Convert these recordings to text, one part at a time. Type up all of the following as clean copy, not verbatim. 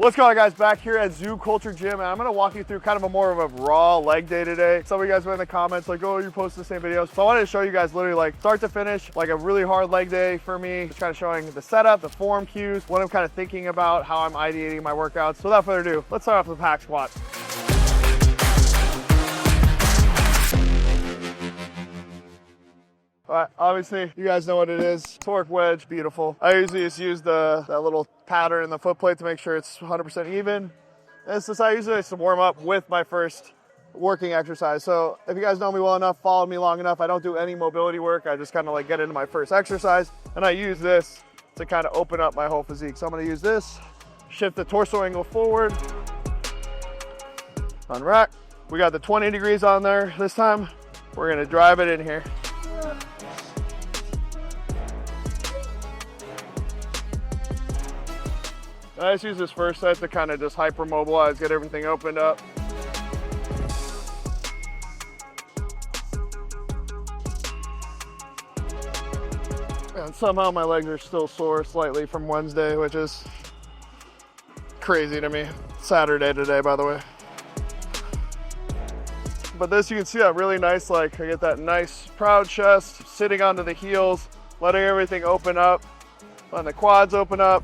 What's going on, guys? Back here at Zoo Culture Gym, and I'm gonna walk you through kind of a more of a raw leg day today. Some of you guys were in the comments like, oh, you're posting the same videos. So I wanted to show you guys literally like start to finish, like a really hard leg day for me. Just kind of showing the setup, the form cues, what I'm kind of thinking about, how I'm ideating my workouts. So without further ado, let's start off with hack squat. All right, obviously you guys know what it is. Torque wedge, beautiful. I usually just use that little pattern in the foot plate to make sure it's 100% even. And it's just I usually just warm up with my first working exercise. So if you guys know me well enough, follow me long enough, I don't do any mobility work. I just kind of like get into my first exercise, and I use this to kind of open up my whole physique. So I'm gonna use this, shift the torso angle forward, on rack. We got the 20 degrees on there this time. We're gonna drive it in here. I just use this first set to kind of just hypermobilize, get everything opened up. And somehow my legs are still sore slightly from Wednesday, which is crazy to me. Saturday today, by the way. But this, you can see that really nice, like I get that nice proud chest, sitting onto the heels, letting everything open up, letting the quads open up.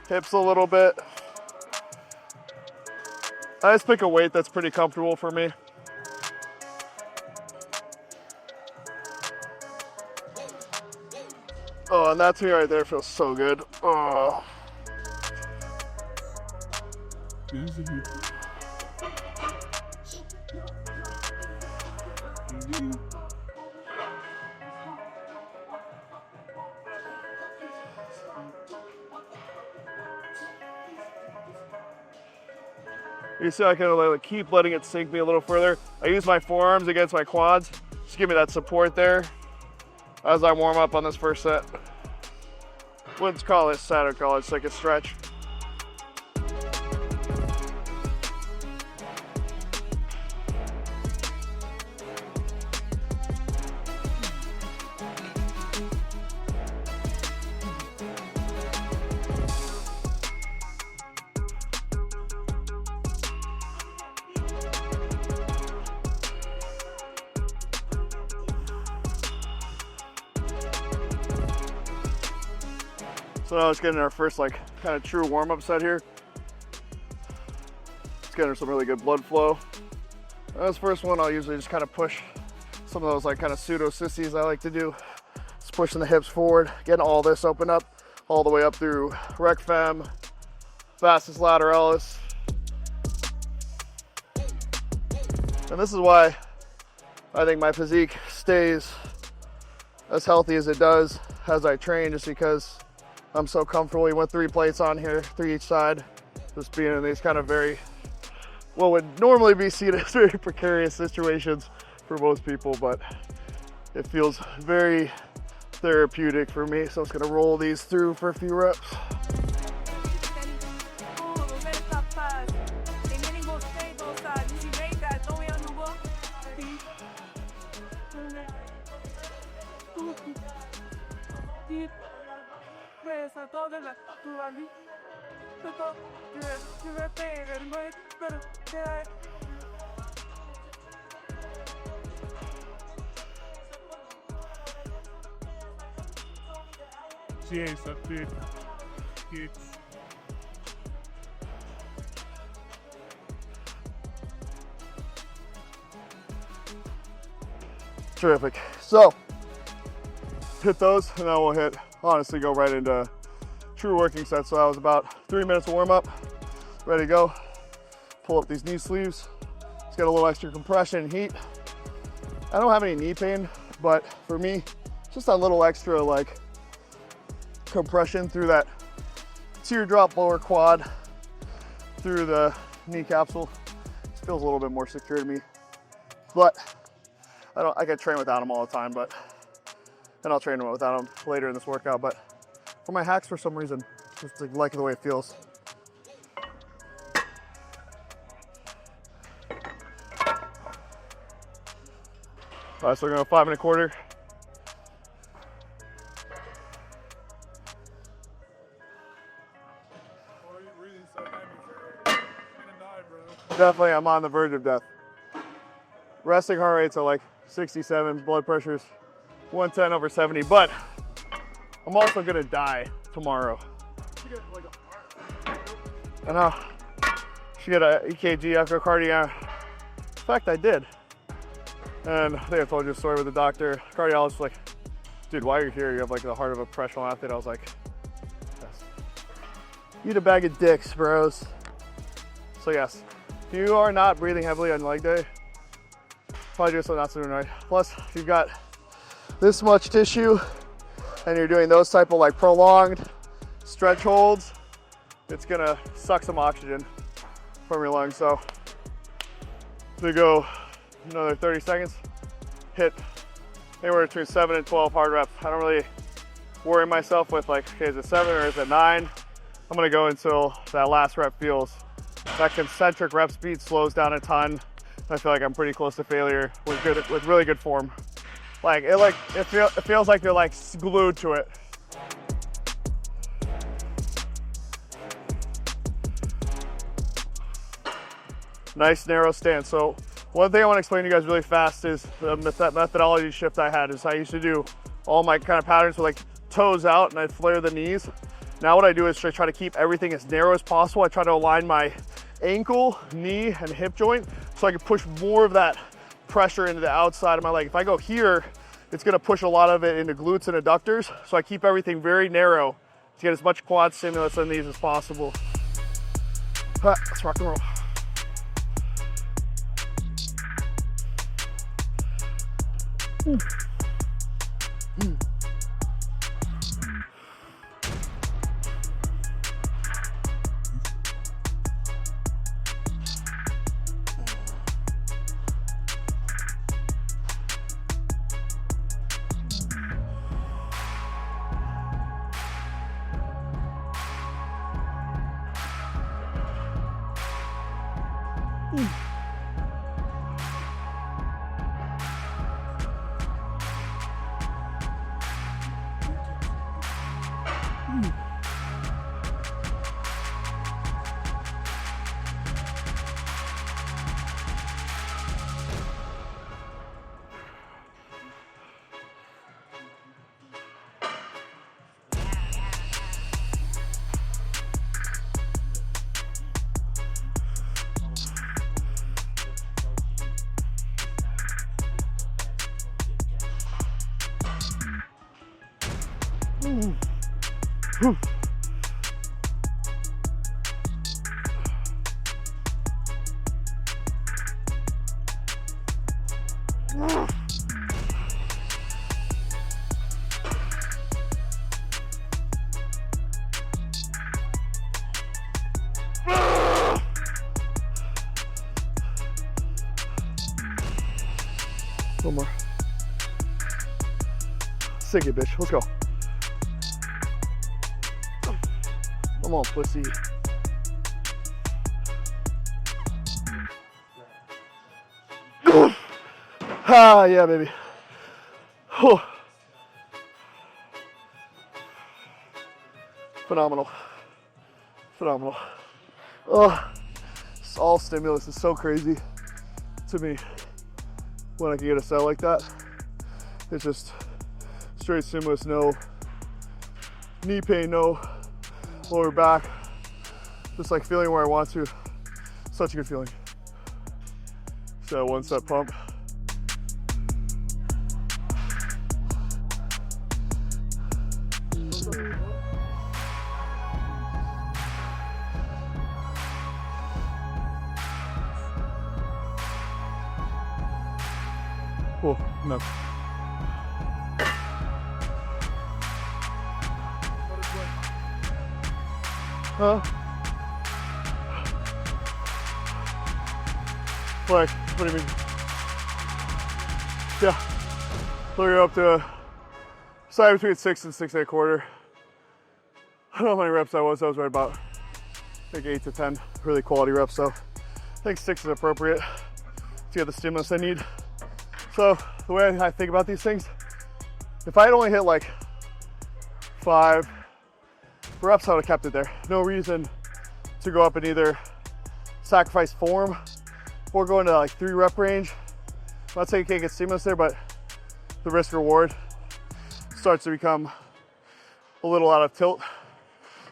Hips a little bit. I just pick a weight that's pretty comfortable for me. Oh, and that to me right there feels so good. Oh. You see I kind of like keep letting it sink me a little further. I use my forearms against my quads. Just give me that support there as I warm up on this first set. Wouldn't call it set, I'd call it like a stretch. So now let's get in our first like kind of true warm-up set here. Let's get her some really good blood flow. This first one, I'll usually just kind of push some of those like kind of pseudo sissies I like to do. Just pushing the hips forward, getting all this open up, all the way up through rec fem, vastus lateralis. And this is why I think my physique stays as healthy as it does as I train, just because I'm so comfortable. We went 3 plates on here, 3 each side, just being in these kind of very, what would normally be seen as very precarious situations for most people, but it feels very therapeutic for me. So I'm just gonna roll these through for a few reps. Terrific. So hit those, and then we'll hit, honestly, go right into true working sets. So that was about 3 minutes of warm up. Ready to go. Pull up these knee sleeves. Let's get a little extra compression and heat. I don't have any knee pain, but for me, just a little extra like compression through that teardrop lower quad, through the knee capsule. Just feels a little bit more secure to me. But I can train without them all the time, but and I'll train without them later in this workout. But for my hacks, for some reason, just like the way it feels. All right, so we're going to 5 1/4. definitely I'm on the verge of death. Resting heart rates are like 67, blood pressure's 110/70, but I'm also gonna die tomorrow. I know. Should get an EKG, echocardiogram. In fact, I did. And I think I told you a story with the doctor. Cardiologist was like, dude, while you're here, you have like the heart of a professional athlete. I was like, yes. Eat a bag of dicks, bros. So yes, if you are not breathing heavily on leg day, probably just not doing right. Plus, if you've got this much tissue and you're doing those type of like prolonged stretch holds, it's gonna suck some oxygen from your lungs. So we go another 30 seconds, hit anywhere between 7 and 12 hard reps. I don't really worry myself with like, okay, is it 7 or is it 9? I'm gonna go until that last rep feels. That concentric rep speed slows down a ton. I feel like I'm pretty close to failure with really good form. It feels like you're like glued to it. Nice narrow stance. So one thing I want to explain to you guys really fast is the methodology shift I had. Is I used to do all my kind of patterns with like toes out and I'd flare the knees. Now what I do is I try to keep everything as narrow as possible. I try to align my ankle, knee, and hip joint so I can push more of that pressure into the outside of my leg. If I go here, it's gonna push a lot of it into glutes and adductors. So I keep everything very narrow to get as much quad stimulus in these as possible. Let's rock and roll. One more. Sick it, bitch. Let's go. Come on, pussy. Ah, yeah, baby. Whew. Phenomenal. Phenomenal. Oh, it's all stimulus is so crazy to me when I can get a set like that. It's just straight stimulus, no knee pain, no lower back, just like feeling where I want to. Such a good feeling. So 1 set pump. Oh, no. Huh? Like, what do you mean? Yeah. So you're up to side between 6 and 6 1/4. I don't know how many reps that was. I was right about like 8 to 10 really quality reps. So I think 6 is appropriate to get the stimulus I need. So the way I think about these things, if I had only hit like 5 reps, I would have kept it there. No reason to go up and either sacrifice form before going to like 3 rep range. I'm not saying you can't get stimulus there, but the risk reward starts to become a little out of tilt.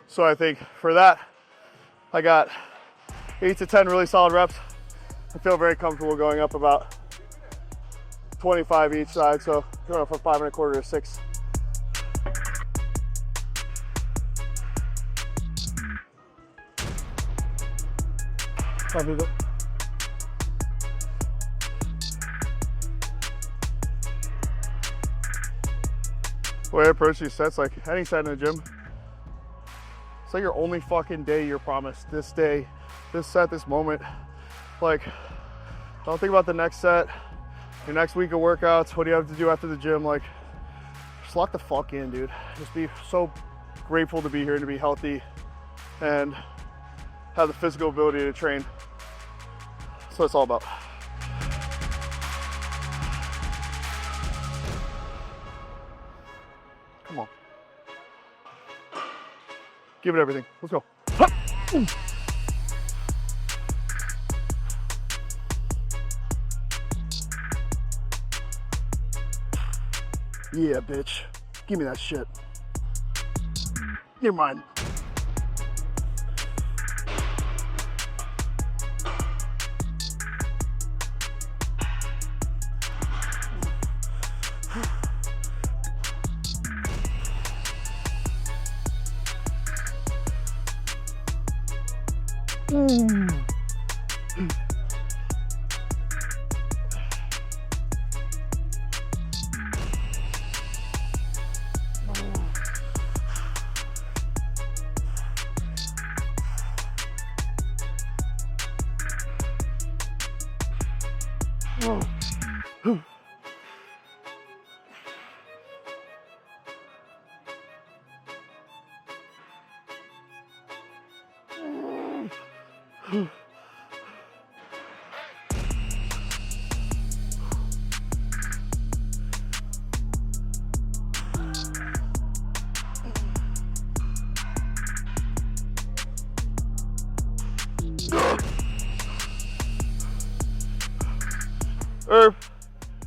So I think for that, I got 8 to 10 really solid reps. I feel very comfortable going up about 25 each side. So going from 5 1/4 to 6. The way I approach these sets, like any set in the gym, it's like your only fucking day you're promised. This day, this set, this moment. Like, don't think about the next set, your next week of workouts, what do you have to do after the gym. Like, just lock the fuck in, dude. Just be so grateful to be here and to be healthy and have the physical ability to train. That's what it's all about. Come on. Give it everything. Let's go. Yeah, bitch. Give me that shit. You're mine.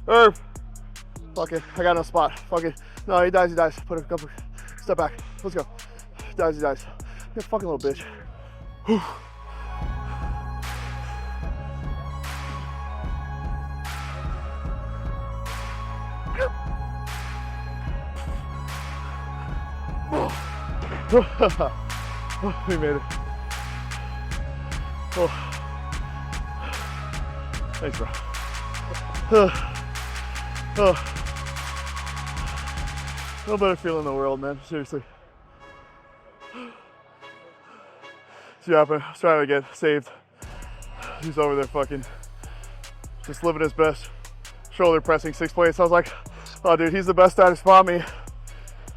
Herb. Fuck it, I got no spot. Fuck it. No, he dies, he dies. Put a couple, step back. Let's go. He dies, he dies. You fucking little bitch. Whew. We made it. Oh. Thanks, bro. No better feeling in the world, man. Seriously. See what happened? I was trying to get saved. He's over there fucking just living his best. Shoulder pressing 6 plates. I was like, oh dude, he's the best at it. Spot me.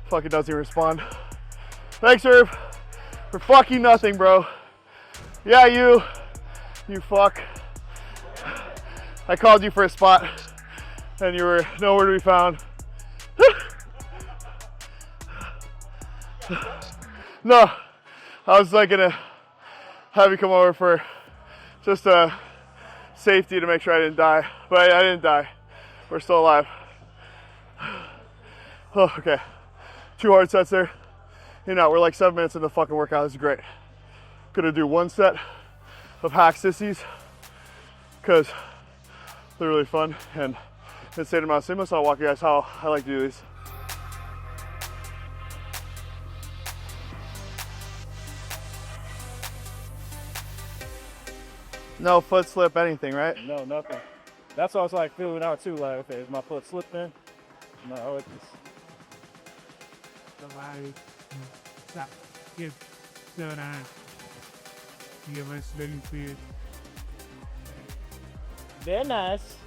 Fucking doesn't even respond. Thanks, Herb, for fucking nothing, bro. Yeah, you fuck. I called you for a spot and you were nowhere to be found. No, I was like gonna have you come over for just safety to make sure I didn't die, but I didn't die. We're still alive. Oh, okay, 2 hard sets there. You know, we're like 7 minutes in the fucking workout. This is great. Gonna do 1 set of hack sissies because they're really fun and insane amount of stimulus. I'll walk you guys how I like to do these. No foot slip, anything, right? No, nothing. That's what I was like feeling out too. Like, okay, is my foot slipping? No, it's just. They're nice.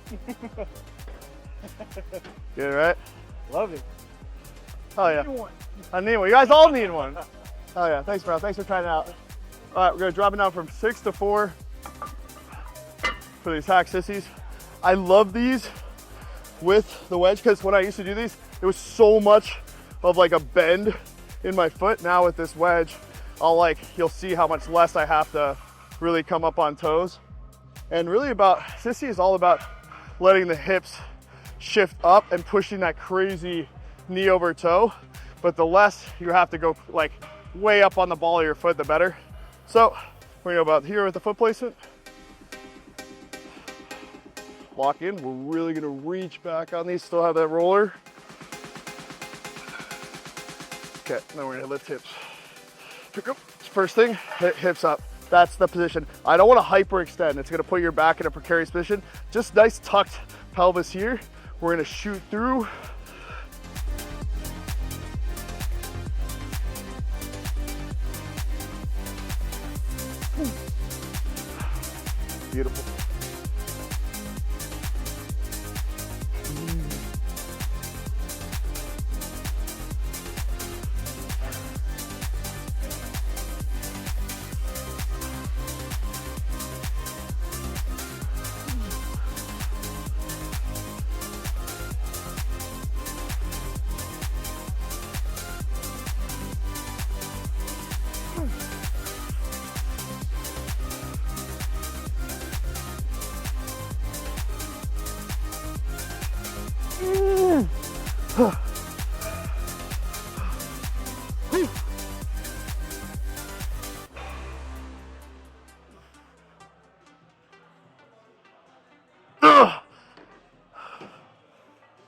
Good, right? Love it. Oh yeah. I need one. You guys all need one. Oh yeah. Thanks, bro. Thanks for trying it out. All right, we're gonna drop it down from 6 to 4 for these hack sissies. I love these with the wedge because when I used to do these, it was so much of like a bend in my foot. Now with this wedge, you'll see how much less I have to really come up on toes. And really sissy is all about letting the hips shift up and pushing that crazy knee over toe. But the less you have to go like way up on the ball of your foot, the better. So we're gonna go about here with the foot placement. Lock in, we're really gonna reach back on these, still have that roller. Okay, then we're gonna lift hips. Pick up, first thing, hit hips up. That's the position. I don't wanna hyperextend. It's gonna put your back in a precarious position. Just nice tucked pelvis here. We're gonna shoot through. Beautiful.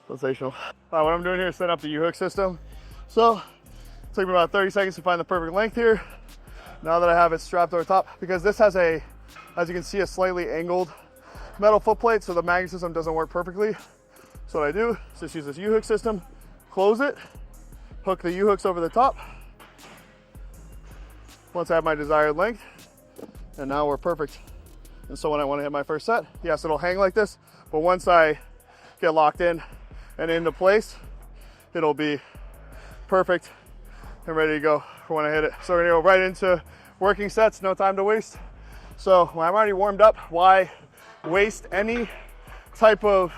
Sensational. All right, what I'm doing here is setting up the U-hook system. So it took me about 30 seconds to find the perfect length here. Now that I have it strapped over top, because this has as you can see, a slightly angled metal foot plate, so the magnet system doesn't work perfectly. So what I do is just use this U-hook system, close it, hook the U-hooks over the top. Once I have my desired length, and now we're perfect. And so when I want to hit my first set, yes, it'll hang like this, but once I get locked in and into place, it'll be perfect and ready to go for when I hit it. So we're gonna go right into working sets, no time to waste. So when I'm already warmed up, why waste any type of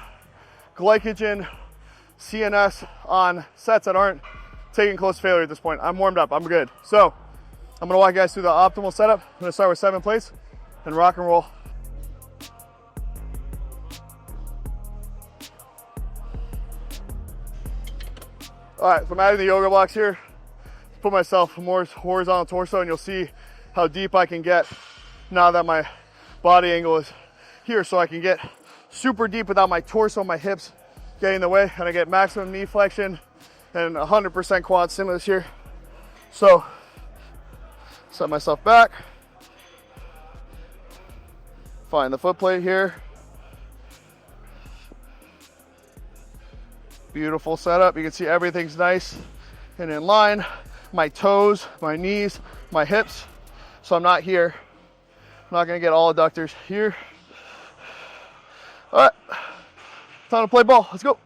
glycogen CNS on sets that aren't taking close to failure at this point? I'm warmed up, I'm good. So I'm gonna walk you guys through the optimal setup. I'm gonna start with 7 plates and rock and roll. All right, so I'm adding the yoga blocks here. Put myself more horizontal torso, and you'll see how deep I can get now that my body angle is here, so I can get super deep without my torso, my hips getting in the way, and I get maximum knee flexion and 100% quad stimulus here. So set myself back, find the foot plate here. Beautiful setup. You can see everything's nice and in line. My toes, my knees, my hips. So I'm not here. I'm not gonna get all adductors here. All right, time to play ball. Let's go.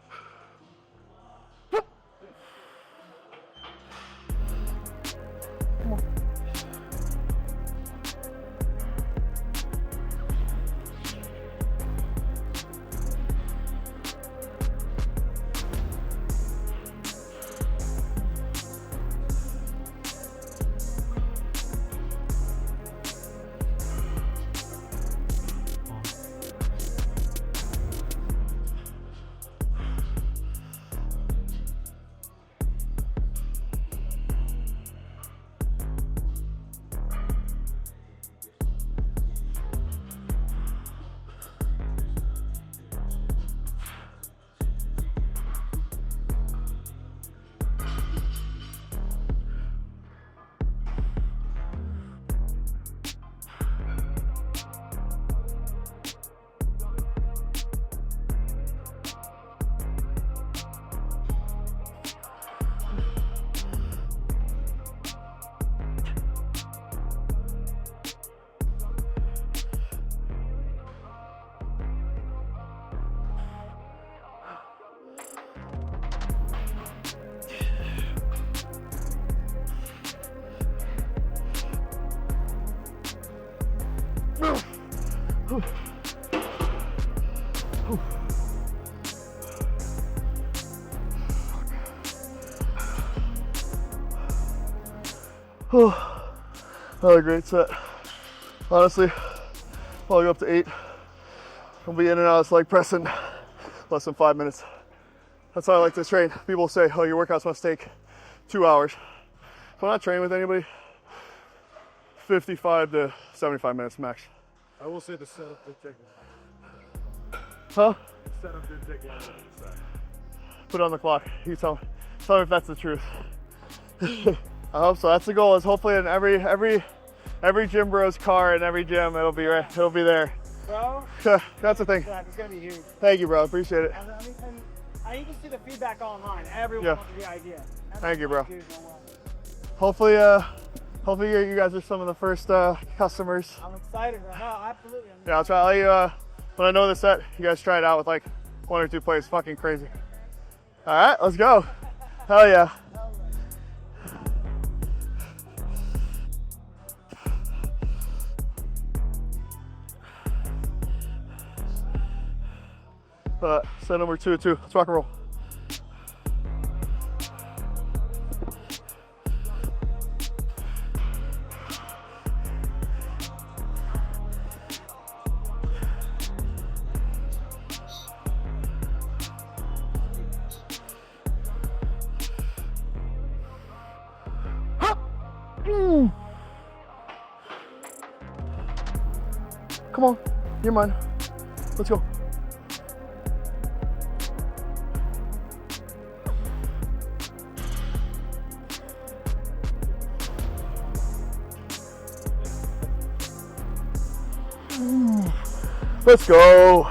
Another great set. Honestly, I'll go up to 8. I'll be in and out of this leg press in less than 5 minutes. That's how I like to train. People say, oh, your workouts must take 2 hours. If I'm not training with anybody, 55 to 75 minutes max. I will say the setup did take Huh? The setup did take longer than the set. Put it on the clock. You tell me if that's the truth. I hope so. That's the goal. Is hopefully in every gym bros car in every gym it'll be there. Bro, That's the thing. it's gonna be huge. Thank you, bro. Appreciate it. And I even see the feedback online. Everyone Yeah. wants the idea. Thank you, bro. Dude, no way. Hopefully you guys are some of the first customers. I'm excited. No, absolutely. Yeah, I'll let you when I know the set, you guys try it out with like 1 or 2 plays. Fucking crazy. All right, let's go. Hell yeah. Set number 2. Let's rock and roll. Come on, you're mine. Let's go. Let's go.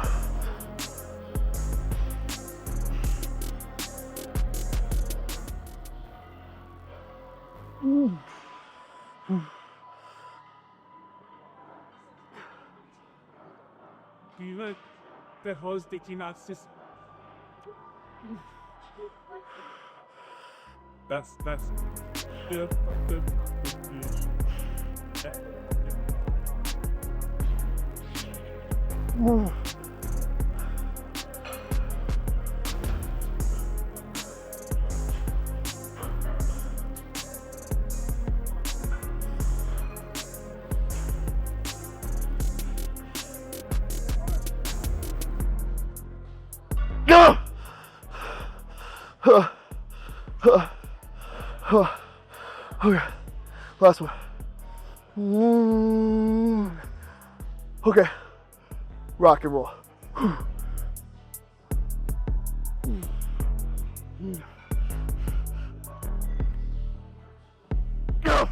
Do you like the host they cannot just that's yeah, Go! Okay, last one. Okay, rock and roll. Go!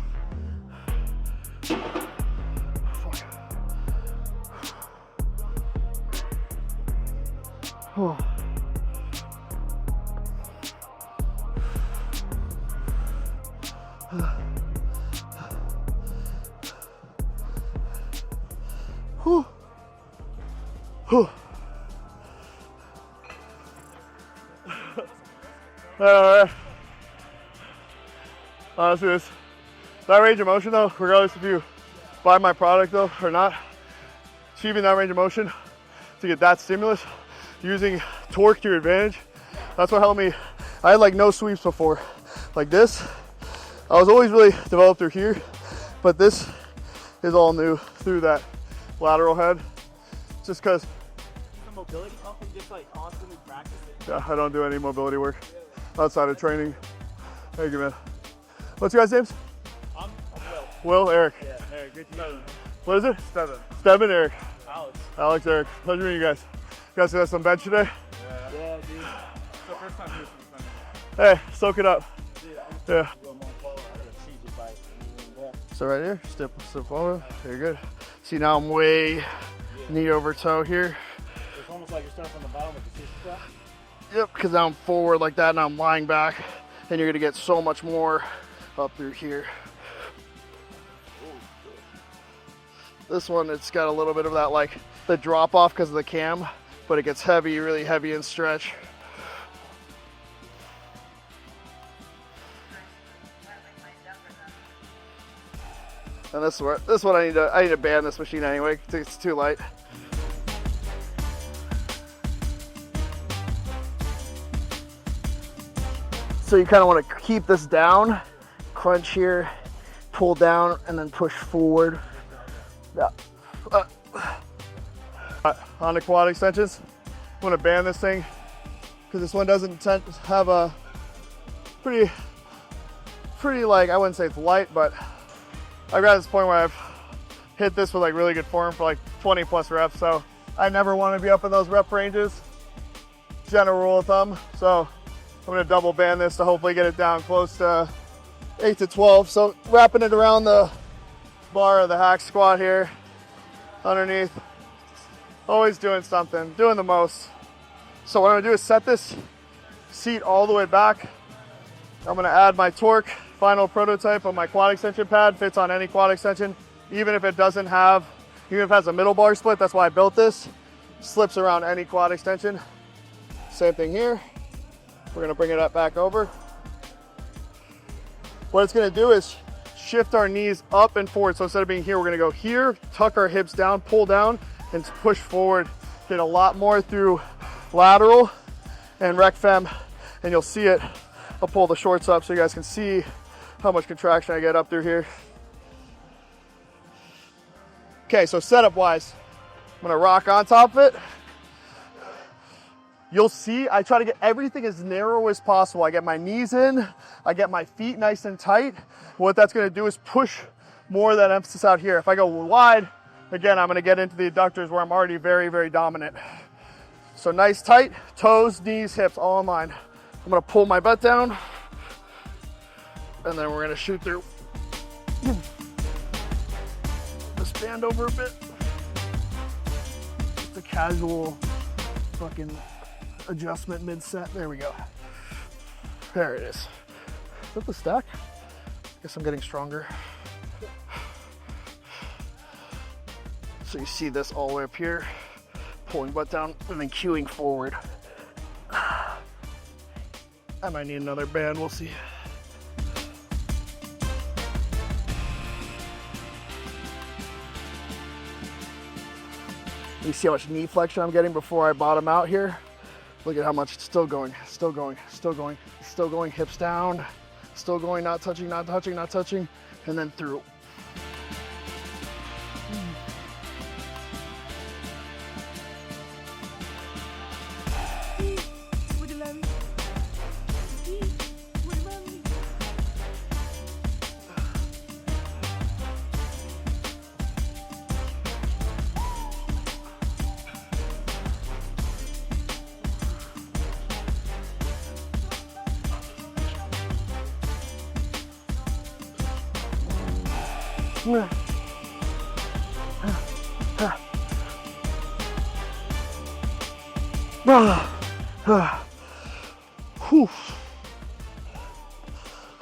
Oh. Whew. Whew. Alright. Honestly, that range of motion though, regardless if you buy my product though or not, achieving that range of motion to get that stimulus, using torque to your advantage, that's what helped me. I had like no sweeps before. Like this, I was always really developed through here, but this is all new through that lateral head, just because The mobility something just like constantly practice it. I don't do any mobility work outside of training. Thank you, man. What's your guys' names? I'm Will, Eric. Yeah, Eric, good to meet you. What is it? Steven. Steven, Eric. Alex. Eric. Pleasure meeting you guys. You guys got some bench today? Yeah, dude. So first time here since Sunday. Hey, soak it up. Yeah. Yeah. So right here, step forward. Very good. See, now I'm way knee over toe here. It's almost like you're starting from the bottom with the sushi strap. Yep, because now I'm forward like that and I'm lying back, and you're gonna get so much more up through here. This one, it's got a little bit of that, like the drop off because of the cam, but it gets heavy, really heavy and stretch. And this one I need to ban this machine anyway. It's too light. So you kind of want to keep this down, crunch here, pull down, and then push forward. Yeah. On the quad extensions, I'm gonna band this thing because this one doesn't have a pretty like, I wouldn't say it's light, but I've got to this point where I've hit this with like really good form for like 20 plus reps. So I never want to be up in those rep ranges, general rule of thumb. So I'm gonna double band this to hopefully get it down close to 8 to 12. So wrapping it around the bar of the hack squat here, underneath, always doing something, doing the most. So what I'm gonna do is set this seat all the way back. I'm gonna add my torque, final prototype of my quad extension pad, fits on any quad extension, even if it doesn't have, even if it has a middle bar split, that's why I built this, slips around any quad extension. Same thing here. We're gonna bring it back over. What it's gonna do is shift our knees up and forward. So instead of being here, we're gonna go here, tuck our hips down, pull down, and push forward. Get a lot more through lateral and rec fem, and you'll see it. I'll pull the shorts up so you guys can see how much contraction I get up through here. Okay, so setup wise, I'm gonna rock on top of it. You'll see I try to get everything as narrow as possible. I get my knees in, I get my feet nice and tight. What that's gonna do is push more of that emphasis out here. If I go wide, again, I'm gonna get into the adductors where I'm already very, very dominant. So nice tight, toes, knees, hips, all in line. I'm gonna pull my butt down, and then we're gonna shoot through. Just band over a bit. Just a casual fucking adjustment mid-set. There we go. There it is. Is that the stack? Guess I'm getting stronger. So you see this all the way up here, pulling butt down and then cueing forward. I might need another band, we'll see. You see how much knee flexion I'm getting before I bottom out here? Look at how much it's still going, still going, still going, still going, hips down, still going, not touching, not touching, not touching, and then through.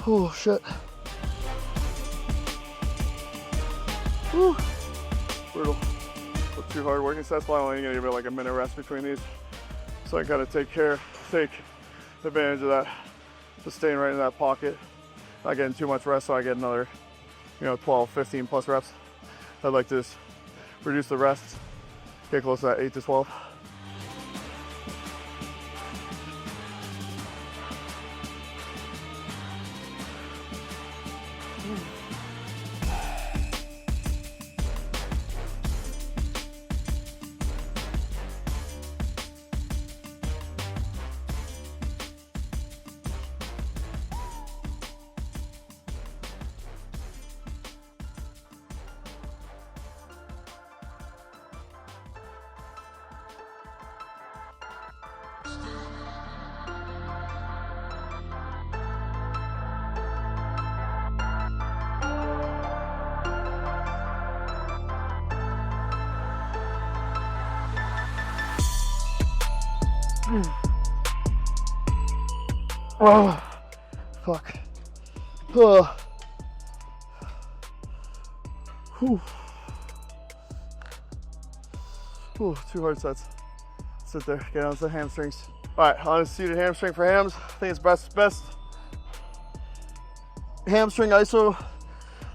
Oh shit. Brutal. With 2 hard working sets, I'm only gonna give it like a minute rest between these. So I gotta take advantage of that. Just staying right in that pocket. Not getting too much rest, so I get another, 12, 15 plus reps. I'd like to just reduce the rest, get close to that 8 to 12. Oh, fuck. Oh. Whew. Whew, 2 hard sets. Sit there, get on the hamstrings. All right, on a seated hamstring for hams. I think it's best. Hamstring iso.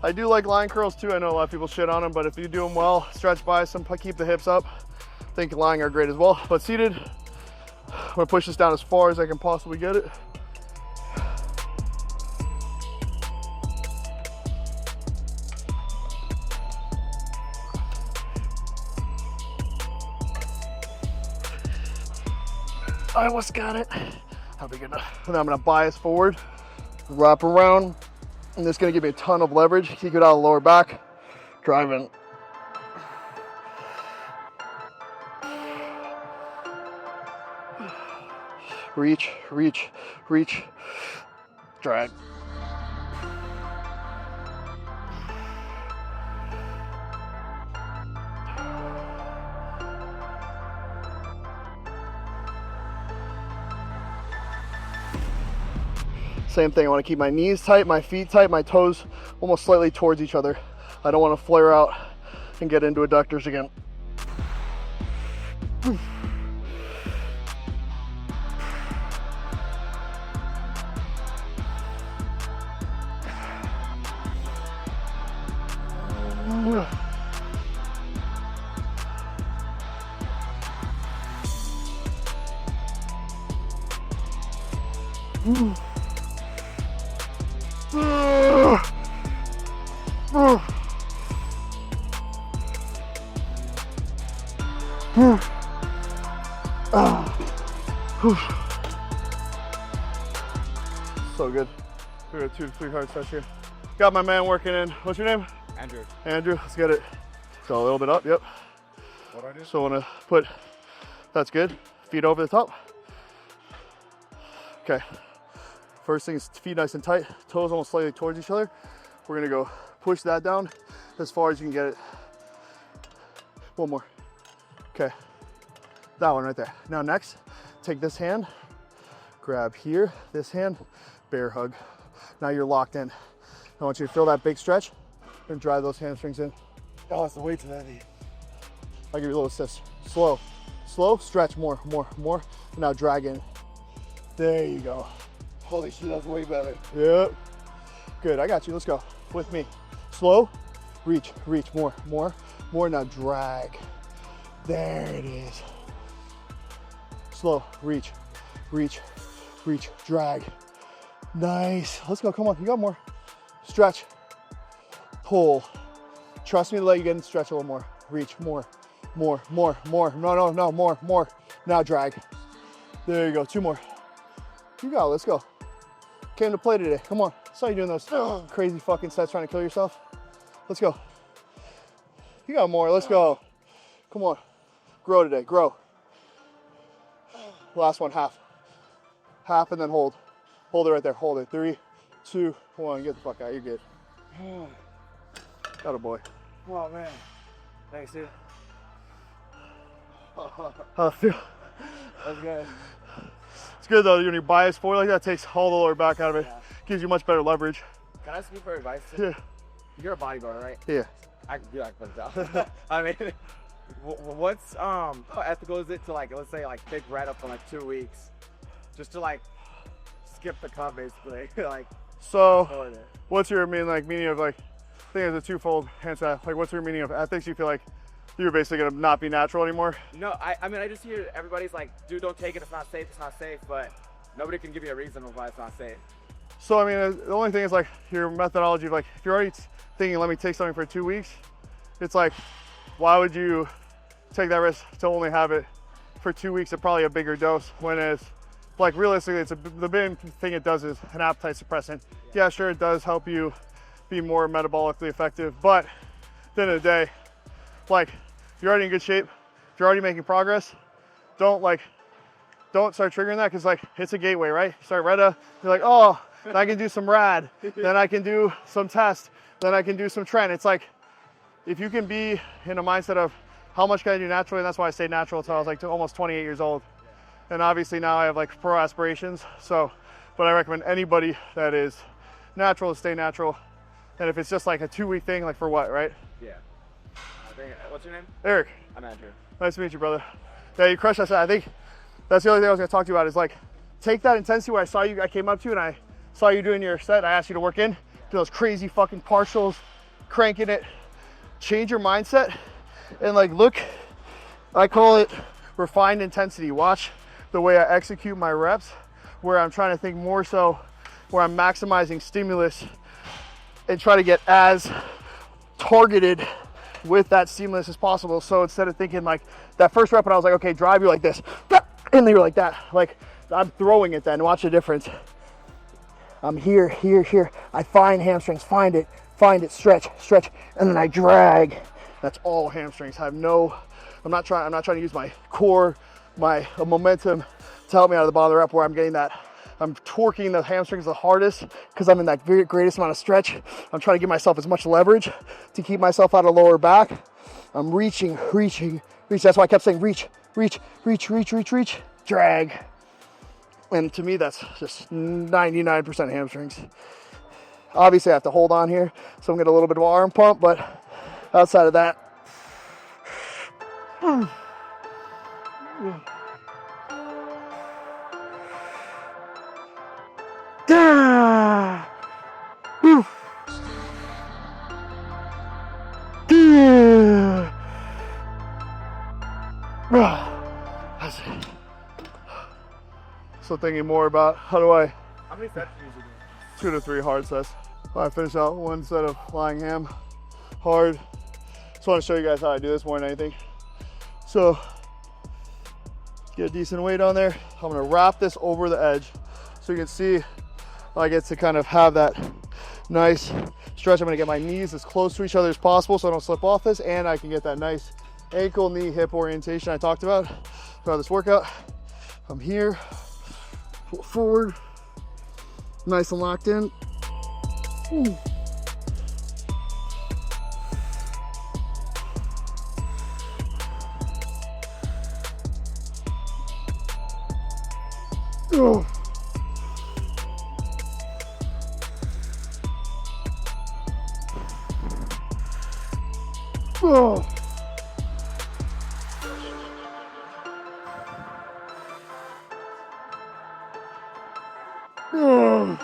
I do like line curls too. I know a lot of people shit on them, but if you do them well, stretch by some, keep the hips up. I think lying are great as well. But seated, I'm gonna push this down as far as I can possibly get it. I almost got it. That'll be good enough. And then I'm gonna bias forward, wrap around, and this is gonna give me a ton of leverage. Keep it out of the lower back, driving. Reach, reach, reach, drag. Same thing, I want to keep my knees tight, my feet tight, my toes almost slightly towards each other. I don't want to flare out and get into adductors again. So good. We got 2 to 3 hard sets here. Got my man working in. What's your name? Andrew. Andrew, let's get it. So a little bit up, yep. What I do? So I wanna put, that's good. Feet over the top. Okay. First thing is feet nice and tight, toes almost slightly towards each other. We're gonna go push that down as far as you can get it. One more. Okay. That one right there. Now next, take this hand, grab here, this hand, bear hug. Now you're locked in. I want you to feel that big stretch and drive those hamstrings in. Oh, it's the weight to heavy. I'll give you a little assist. Slow, slow, stretch more, more, more. And now drag in. There you go. Holy shit, that's way better. Yep. Good, I got you, let's go. With me. Slow, reach, reach, more, more, more. Now drag. There it is. Slow, reach, reach, reach, drag. Nice, let's go, come on, you got more. Stretch, pull. Trust me to let you get in the stretch a little more. Reach, more, more, more, more. No, no, no, more, more. Now drag. There you go, 2 more. You got it, let's go. Came to play today, come on. I saw you doing those crazy fucking sets trying to kill yourself. Let's go. You got more, let's go. Come on, grow today, grow. Last one, half. Half and then hold. Hold it right there, hold it. 3, 2, 1, get the fuck out, you're good. Got a boy. Oh man. Thanks, dude. How's it feel? That's good. It's good though, when you bias forward like that, takes all the lower back out of it. Yeah. Gives you much better leverage. Can I speak for advice? Yeah. You're a bodybuilder, right? Yeah. I can put it down. I mean, what's how ethical is it to, like, let's say, like, pick Red up for like 2 weeks, just to like skip the cut basically, like. So, what's your meaning of, like, I think it's a twofold answer. Like, what's your meaning of ethics? You feel like you're basically gonna not be natural anymore? No, I mean, I just hear everybody's like, dude, don't take it, it's not safe, but nobody can give you a reason why it's not safe. So, I mean, the only thing is, like, your methodology of, like, if you're already thinking, let me take something for 2 weeks, it's like, why would you take that risk to only have it for 2 weeks at probably a bigger dose, when it's, like, realistically, the main thing it does is an appetite suppressant. Yeah, sure, it does help you be more metabolically effective, but at the end of the day, like, if you're already in good shape, if you're already making progress, don't start triggering that, because, like, it's a gateway, right? You start Retta, you're like, oh, then I can do some rad, then I can do some test, then I can do some trend. It's like, if you can be in a mindset of how much can I do naturally, and that's why I stayed natural until I was like almost 28 years old. And obviously now I have like pro aspirations, so, but I recommend anybody that is natural to stay natural. And if it's just like a 2 week thing, like for what, right? Yeah. What's your name? Eric. I'm Andrew. Nice to meet you, brother. Yeah, you crushed that set. I think that's the only thing I was gonna talk to you about is, like, take that intensity where I came up to you and I saw you doing your set. I asked you to work in, do those crazy fucking partials, cranking it, change your mindset, and, like, look, I call it refined intensity. Watch the way I execute my reps, where I'm trying to think more so where I'm maximizing stimulus and try to get as targeted with that stimulus as possible. So instead of thinking like that first rep and I was like, okay, drive, you're like this, and they were like that. Like I'm throwing it then. Watch the difference. I'm here, here, here. I find hamstrings, find it, stretch, stretch, and then I drag. That's all hamstrings. I have no, I'm not trying to use my core, my momentum to help me out of the bottom of the rep where I'm getting that. I'm torquing the hamstrings the hardest because I'm in that very greatest amount of stretch. I'm trying to give myself as much leverage to keep myself out of lower back. I'm reaching, reaching, reach. That's why I kept saying reach, reach, reach, reach, reach, reach, drag. And to me, that's just 99% hamstrings. Obviously, I have to hold on here, so I'm getting a little bit of arm pump, but outside of that, that's it. So thinking more about how many sets do you do? 2 to 3 hard sets. I finish out one set of lying ham, hard. Just want to show you guys how I do this more than anything. So get a decent weight on there. I'm gonna wrap this over the edge so you can see I get to kind of have that nice stretch. I'm gonna get my knees as close to each other as possible so I don't slip off this, and I can get that nice ankle, knee, hip orientation I talked about throughout this workout. I'm here, pull forward, nice and locked in. Ooh. Oh. Oh. Oh.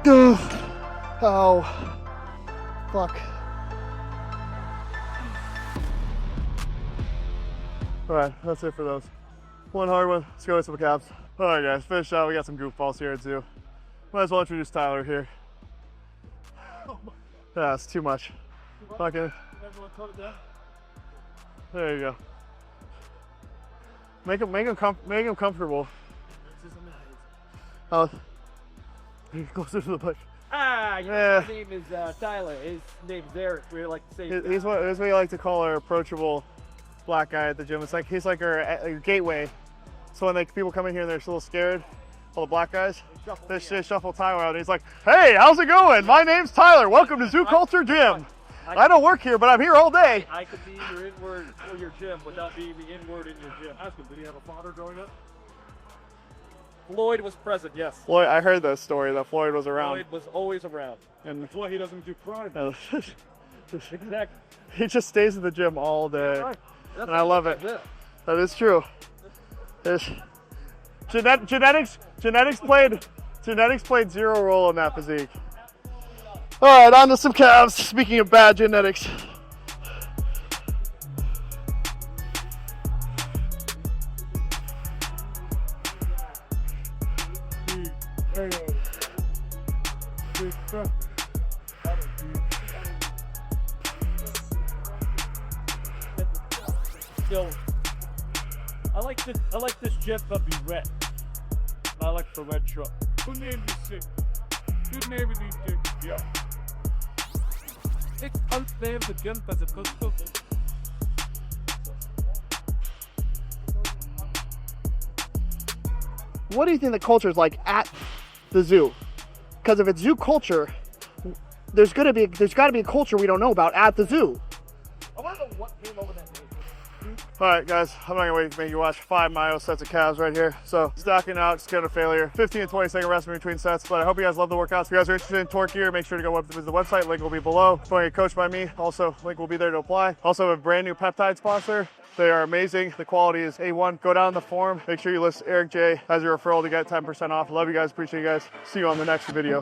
Good. Oh, fuck. All right, that's it for those. One hard one, let's go with some calves. All right guys, finish out. We got some goofballs here too. Might as well introduce Tyler here. Yeah, it's too much. Fucking. There you go. Make him comfortable. Oh, closer to the push. His name is Tyler. His name's Eric. We like to say he's what we like to call our approachable black guy at the gym. It's like he's like our gateway. So when like people come in here and they're a little scared, all the black guys, they shuffle Tyler out. And he's like, "Hey, how's it going? My name's Tyler. Welcome to Zoo Culture Gym. I don't work here, but I'm here all day." I could be your inward or your gym without being the inward in your gym. Ask him, did he have a father growing up? Floyd was present, yes. Floyd, I heard the story that Floyd was around. Floyd was always around. And that's why he doesn't do crime. Exactly. He just stays at the gym all day. Right. And I love it. That is true. Genetics played zero role in that physique. All right, on to some calves. Speaking of bad genetics. Yo, I like this jet but be red. I like the red truck. Who named this shit? Who named these shit? Yeah. It's unfair to jump as opposed to. What do you think the culture is like at the zoo? Because if it's zoo culture, there's got to be a culture we don't know about at the zoo. I want to know what came over that day. All right, guys, I'm not gonna wait to make you watch 5 mile sets of calves right here. So stacking out, just get a failure. 15 and 20 second rest in between sets. But I hope you guys love the workouts. If you guys are interested in torque gear, make sure to go visit the website. Link will be below. If you want to get coached by me, also link will be there to apply. Also have a brand new peptide sponsor. They are amazing. The quality is A1. Go down the form. Make sure you list Eric J as your referral to get 10% off. Love you guys. Appreciate you guys. See you on the next video.